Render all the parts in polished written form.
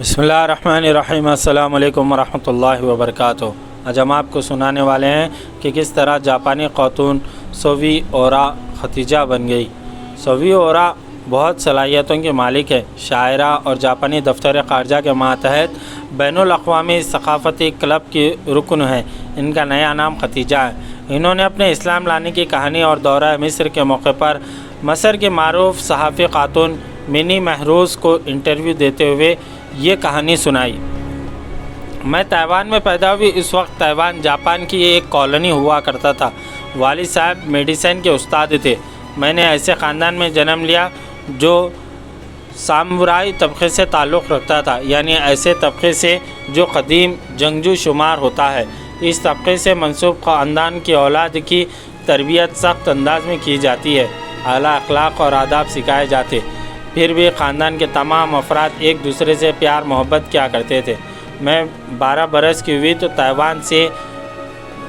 بسم اللہ الرحمن الرحیم۔ السلام علیکم ورحمۃ اللہ وبرکاتہ۔ آج ہم آپ کو سنانے والے ہیں کہ کس طرح جاپانی خاتون سووی اورا ختیجہ بن گئی۔ سووی اورا بہت صلاحیتوں کی مالک ہے، شاعرہ اور جاپانی دفتر خارجہ کے ماتحت بین الاقوامی ثقافتی کلب کی رکن ہے۔ ان کا نیا نام ختیجہ ہے۔ انہوں نے اپنے اسلام لانے کی کہانی اور دورہ مصر کے موقع پر مصر کی معروف صحافی خاتون منی محروز کو انٹرویو دیتے ہوئے یہ کہانی سنائی۔ میں تائیوان میں پیدا ہوئی۔ اس وقت تائیوان جاپان کی ایک کالونی ہوا کرتا تھا۔ والد صاحب میڈیسن کے استاد تھے۔ میں نے ایسے خاندان میں جنم لیا جو سامورائی طبقے سے تعلق رکھتا تھا، یعنی ایسے طبقے سے جو قدیم جنگجو شمار ہوتا ہے۔ اس طبقے سے منسوب خاندان کی اولاد کی تربیت سخت انداز میں کی جاتی ہے، اعلیٰ اخلاق اور آداب سکھائے جاتے۔ پھر بھی خاندان کے تمام افراد ایک دوسرے سے پیار محبت کیا کرتے تھے۔ میں 12 برس کی ہوئی تو تائیوان سے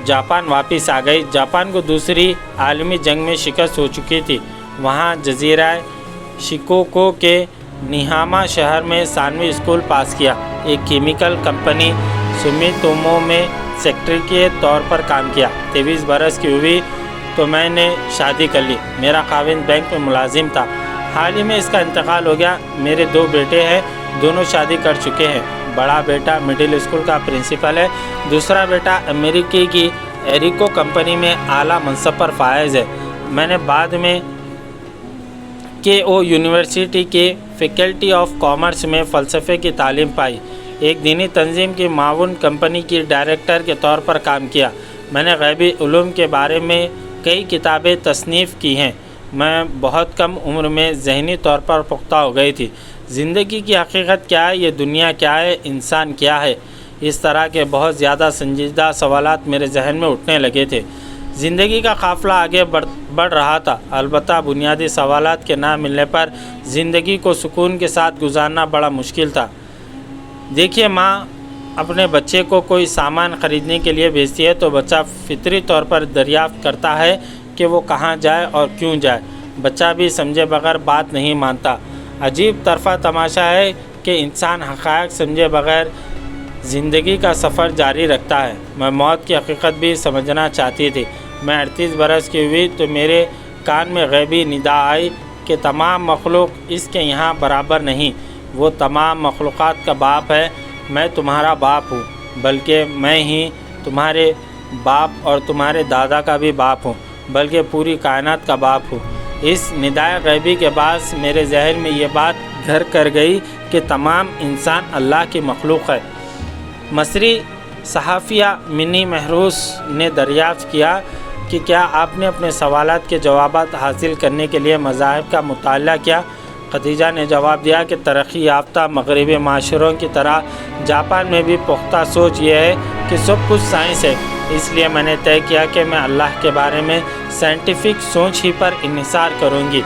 جاپان واپس آ گئی۔ جاپان کو دوسری عالمی جنگ میں شکست ہو چکی تھی۔ وہاں جزیرہ شیکوکو کے نیہاما شہر میں ثانوی اسکول پاس کیا۔ ایک کیمیکل کمپنی سومیتومو میں سیکرٹری کے طور پر کام کیا۔ 23 برس کی ہوئی تو میں نے شادی کر لی۔ میرا خاوند بینک میں ملازم تھا۔ حال ہی میں اس کا انتقال ہو گیا۔ میرے 2 بیٹے ہیں، دونوں شادی کر چکے ہیں۔ بڑا بیٹا مڈل اسکول کا پرنسپل ہے، دوسرا بیٹا امریکی کی ایریکو کمپنی میں اعلیٰ منصب پر فائز ہے۔ میں نے بعد میں کے یونیورسٹی کے فیکلٹی آف کامرس میں فلسفے کی تعلیم پائی۔ ایک دینی تنظیم کی معاون کمپنی کی ڈائریکٹر کے طور پر کام کیا۔ میں نے غیبی علوم کے بارے میں کئی کتابیں تصنیف کی ہیں۔ میں بہت کم عمر میں ذہنی طور پر پختہ ہو گئی تھی۔ زندگی کی حقیقت کیا ہے، یہ دنیا کیا ہے، انسان کیا ہے، اس طرح کے بہت زیادہ سنجیدہ سوالات میرے ذہن میں اٹھنے لگے تھے۔ زندگی کا قافلہ آگے بڑھ رہا تھا، البتہ بنیادی سوالات کے نہ ملنے پر زندگی کو سکون کے ساتھ گزارنا بڑا مشکل تھا۔ دیکھیے، ماں اپنے بچے کو کوئی سامان خریدنے کے لیے بھیجتی ہے تو بچہ فطری طور پر دریافت کرتا ہے کہ وہ کہاں جائے اور کیوں جائے۔ بچہ بھی سمجھے بغیر بات نہیں مانتا۔ عجیب طرفہ تماشا ہے کہ انسان حقائق سمجھے بغیر زندگی کا سفر جاری رکھتا ہے۔ میں موت کی حقیقت بھی سمجھنا چاہتی تھی۔ میں 38 برس کی ہوئی تو میرے کان میں غیبی ندا آئی کہ تمام مخلوق اس کے یہاں برابر نہیں۔ وہ تمام مخلوقات کا باپ ہے۔ میں تمہارا باپ ہوں، بلکہ میں ہی تمہارے باپ اور تمہارے دادا کا بھی باپ ہوں، بلکہ پوری کائنات کا باپ ہوں۔ اس ندائے غیبی کے بعد میرے ذہن میں یہ بات گھر کر گئی کہ تمام انسان اللہ کی مخلوق ہے۔ مصری صحافیہ منی محروز نے دریافت کیا کہ کیا آپ نے اپنے سوالات کے جوابات حاصل کرنے کے لیے مذاہب کا مطالعہ کیا؟ ختیجہ نے جواب دیا کہ ترقی یافتہ مغربی معاشروں کی طرح جاپان میں بھی پختہ سوچ یہ ہے کہ سب کچھ سائنس ہے۔ اس لیے میں نے طے کیا کہ میں اللہ کے بارے میں سائنٹیفک سوچ ہی پر انحصار کروں گی۔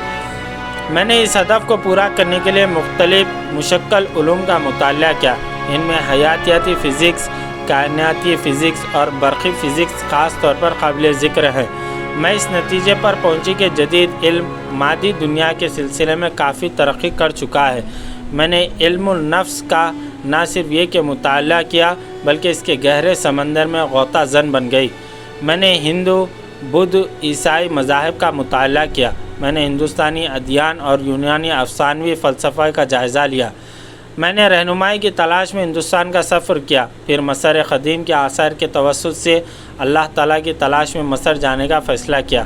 میں نے اس ہدف کو پورا کرنے کے لیے مختلف مشکل علوم کا مطالعہ کیا۔ ان میں حیاتیاتی فزکس، کائناتی فزکس اور برقی فزکس خاص طور پر قابل ذکر ہیں۔ میں اس نتیجے پر پہنچی کہ جدید علم مادی دنیا کے سلسلے میں کافی ترقی کر چکا ہے۔ میں نے علم النفس کا نہ صرف یہ کہ مطالعہ کیا بلکہ اس کے گہرے سمندر میں غوطہ زن بن گئی۔ میں نے ہندو، بدھ، عیسائی مذاہب کا مطالعہ کیا۔ میں نے ہندوستانی ادیان اور یونانی افسانوی فلسفہ کا جائزہ لیا۔ میں نے رہنمائی کی تلاش میں ہندوستان کا سفر کیا، پھر مصر قدیم کے آثار کے توسط سے اللہ تعالیٰ کی تلاش میں مصر جانے کا فیصلہ کیا۔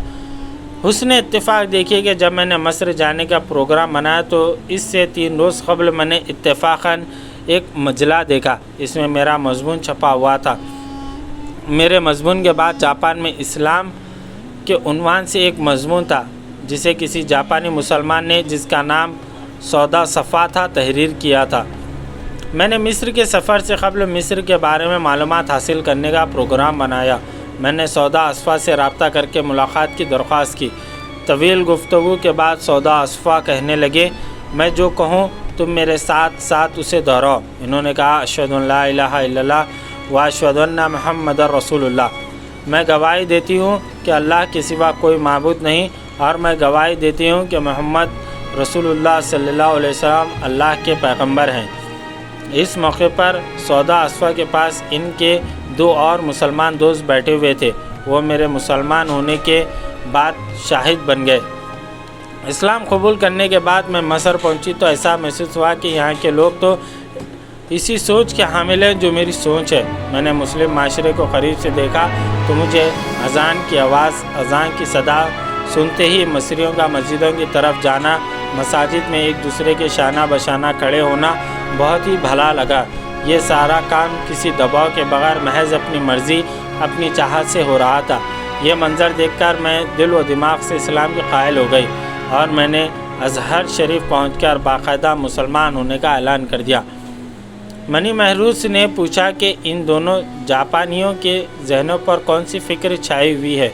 حسن اتفاق دیکھیے کہ جب میں نے مصر جانے کا پروگرام بنایا تو اس سے 3 روز قبل میں نے اتفاقاً ایک مجلہ دیکھا۔ اس میں میرا مضمون چھپا ہوا تھا۔ میرے مضمون کے بعد جاپان میں اسلام کے عنوان سے ایک مضمون تھا جسے کسی جاپانی مسلمان نے، جس کا نام سودا صفا تھا، تحریر کیا تھا۔ میں نے مصر کے سفر سے قبل مصر کے بارے میں معلومات حاصل کرنے کا پروگرام بنایا۔ میں نے سودا اصفا سے رابطہ کر کے ملاقات کی درخواست کی۔ طویل گفتگو کے بعد سودا اصفا کہنے لگے، میں جو کہوں تم میرے ساتھ ساتھ اسے دہراؤ۔ انہوں نے کہا، اشہد ان لا الہ الا اللہ و اشہد ان محمد رسول اللہ۔ میں گواہی دیتی ہوں کہ اللہ کے سوا کوئی معبود نہیں، اور میں گواہی دیتی ہوں کہ محمد رسول اللہ صلی اللہ علیہ وسلم اللہ کے پیغمبر ہیں۔ اس موقع پر سودا اسفا کے پاس ان کے 2 اور مسلمان دوست بیٹھے ہوئے تھے۔ وہ میرے مسلمان ہونے کے بعد شاہد بن گئے۔ اسلام قبول کرنے کے بعد میں مصر پہنچی تو ایسا محسوس ہوا کہ یہاں کے لوگ تو اسی سوچ کے حامل ہیں جو میری سوچ ہے۔ میں نے مسلم معاشرے کو قریب سے دیکھا تو مجھے اذان کی آواز، اذان کی صدا سنتے ہی مصریوں کا مسجدوں کی طرف جانا، مساجد میں ایک دوسرے کے شانہ بشانہ کھڑے ہونا بہت ہی بھلا لگا۔ یہ سارا کام کسی دباؤ کے بغیر محض اپنی مرضی، اپنی چاہت سے ہو رہا تھا۔ یہ منظر دیکھ کر میں دل و دماغ سے اسلام کی قائل ہو گئی اور میں نے ازہر شریف پہنچ کر باقاعدہ مسلمان ہونے کا اعلان کر دیا۔ منی محروس نے پوچھا کہ ان دونوں جاپانیوں کے ذہنوں پر کون سی فکر چھائی ہوئی ہے؟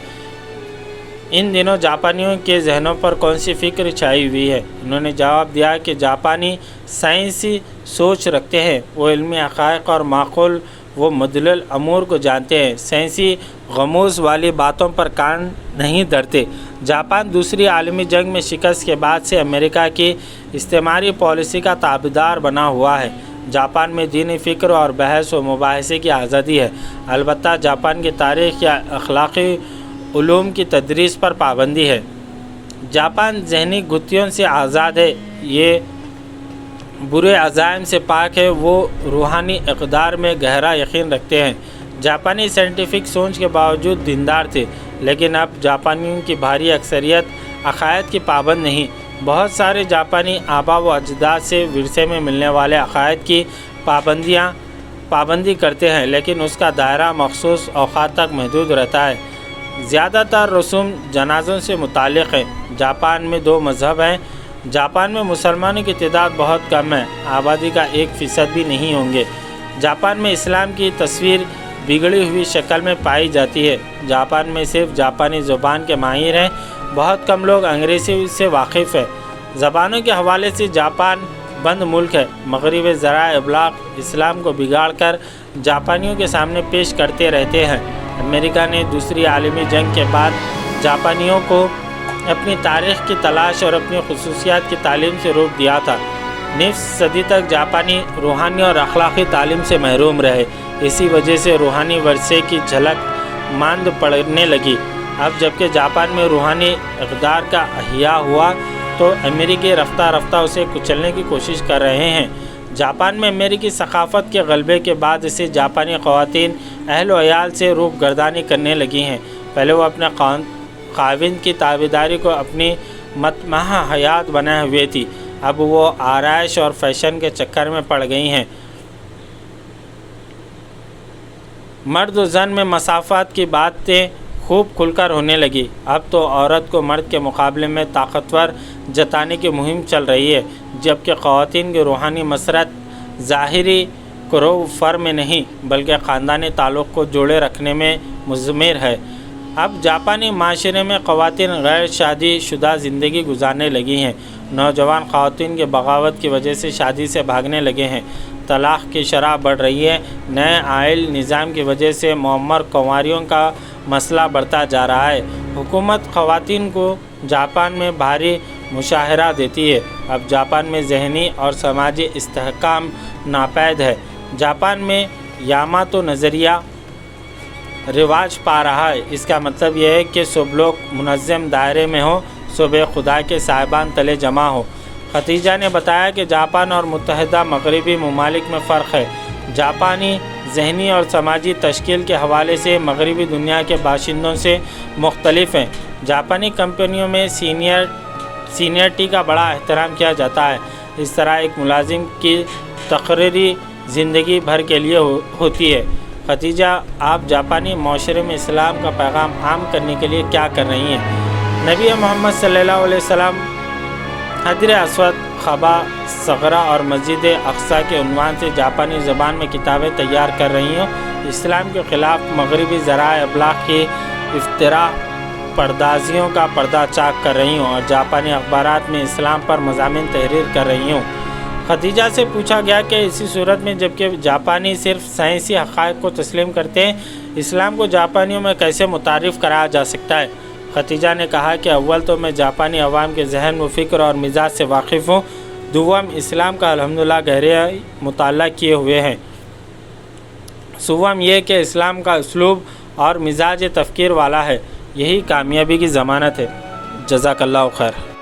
ان دنوں جاپانیوں کے ذہنوں پر کون سی فکر چھائی ہوئی ہے؟ انہوں نے جواب دیا کہ جاپانی سائنسی سوچ رکھتے ہیں، وہ علمی حقائق اور معقول و مدلل امور کو جانتے ہیں، سائنسی غموز والی باتوں پر کان نہیں دھرتے۔ جاپان دوسری عالمی جنگ میں شکست کے بعد سے امریکہ کی استعماری پالیسی کا تابعدار بنا ہوا ہے۔ جاپان میں دینی فکر اور بحث و مباحثے کی آزادی ہے، البتہ جاپان کی تاریخ یا اخلاقی علوم کی تدریس پر پابندی ہے۔ جاپان ذہنی گتھیوں سے آزاد ہے، یہ برے عزائم سے پاک ہے، وہ روحانی اقدار میں گہرا یقین رکھتے ہیں۔ جاپانی سائنٹیفک سوچ کے باوجود دیندار تھے، لیکن اب جاپانیوں کی بھاری اکثریت عقائد کی پابند نہیں۔ بہت سارے جاپانی آبا و اجداد سے ورثے میں ملنے والے عقائد کی پابندی کرتے ہیں، لیکن اس کا دائرہ مخصوص اوقات تک محدود رہتا ہے۔ زیادہ تر رسوم جنازوں سے متعلق ہیں۔ جاپان میں 2 مذہب ہیں۔ جاپان میں مسلمانوں کی تعداد بہت کم ہے، آبادی کا 1% بھی نہیں ہوں گے۔ جاپان میں اسلام کی تصویر بگڑی ہوئی شکل میں پائی جاتی ہے۔ جاپان میں صرف جاپانی زبان کے ماہر ہیں، بہت کم لوگ انگریزی سے واقف ہیں۔ زبانوں کے حوالے سے جاپان بند ملک ہے۔ مغربی ذرائع ابلاغ اسلام کو بگاڑ کر جاپانیوں کے سامنے پیش کرتے رہتے ہیں۔ امریکہ نے دوسری عالمی جنگ کے بعد جاپانیوں کو اپنی تاریخ کی تلاش اور اپنی خصوصیات کی تعلیم سے روک دیا تھا۔ نصف صدی تک جاپانی روحانی اور اخلاقی تعلیم سے محروم رہے، اسی وجہ سے روحانی ورثے کی جھلک ماند پڑنے لگی۔ اب جبکہ جاپان میں روحانی اقدار کا احیاء ہوا تو امریکی رفتہ رفتہ اسے کچلنے کی کوشش کر رہے ہیں۔ جاپان میں امریکی ثقافت کے غلبے کے بعد سے جاپانی خواتین اہل و عیال سے روپ گردانی کرنے لگی ہیں۔ پہلے وہ اپنے خاوند کی تابعداری کو اپنی مطمع حیات بنائے ہوئے تھی، اب وہ آرائش اور فیشن کے چکر میں پڑ گئی ہیں۔ مرد و زن میں مساوات کی باتیں خوب کھل کر ہونے لگی۔ اب تو عورت کو مرد کے مقابلے میں طاقتور جتانے کی مہم چل رہی ہے، جبکہ خواتین کی روحانی مسرت ظاہری کرو فر میں نہیں بلکہ خاندانی تعلق کو جوڑے رکھنے میں مضمر ہے۔ اب جاپانی معاشرے میں خواتین غیر شادی شدہ زندگی گزارنے لگی ہیں۔ نوجوان خواتین کی بغاوت کی وجہ سے شادی سے بھاگنے لگے ہیں۔ طلاق کی شرح بڑھ رہی ہے۔ نئے آئل نظام کی وجہ سے معمر کنواریوں کا مسئلہ بڑھتا جا رہا ہے۔ حکومت خواتین کو جاپان میں بھاری مشاہرہ دیتی ہے۔ اب جاپان میں ذہنی اور سماجی استحکام ناپید ہے۔ جاپان میں یاماتو نظریہ رواج پا رہا ہے۔ اس کا مطلب یہ ہے کہ سب لوگ منظم دائرے میں ہوں، سب خدا کے سائبان تلے جمع ہو۔ ختیجہ نے بتایا کہ جاپان اور متحدہ مغربی ممالک میں فرق ہے۔ جاپانی ذہنی اور سماجی تشکیل کے حوالے سے مغربی دنیا کے باشندوں سے مختلف ہیں۔ جاپانی کمپنیوں میں سینئرٹی کا بڑا احترام کیا جاتا ہے۔ اس طرح ایک ملازم کی تقرری زندگی بھر کے لیے ہوتی ہے۔ ختیجہ، آپ جاپانی معاشرے میں اسلام کا پیغام عام کرنے کے لیے کیا کر رہی ہیں؟ نبی محمد صلی اللہ علیہ وسلم حجر اسود، خبا صغرا اور مسجد اقصی کے عنوان سے جاپانی زبان میں کتابیں تیار کر رہی ہوں۔ اسلام کے خلاف مغربی ذرائع ابلاغ کی افتراء پردازیوں کا پردہ چاک کر رہی ہوں اور جاپانی اخبارات میں اسلام پر مضامین تحریر کر رہی ہوں۔ ختیجہ سے پوچھا گیا کہ اسی صورت میں جبکہ جاپانی صرف سائنسی حقائق کو تسلیم کرتے ہیں، اسلام کو جاپانیوں میں کیسے متعارف کرایا جا سکتا ہے؟ ختیجہ نے کہا کہ اول تو میں جاپانی عوام کے ذہن و فکر اور مزاج سے واقف ہوں، دوم اسلام کا الحمدللہ گہرا مطالعہ کیے ہوئے ہیں۔ سوم یہ کہ اسلام کا اسلوب اور مزاج تفکیر والا ہے، یہی کامیابی کی ضمانت ہے۔ جزاک اللہ خیر۔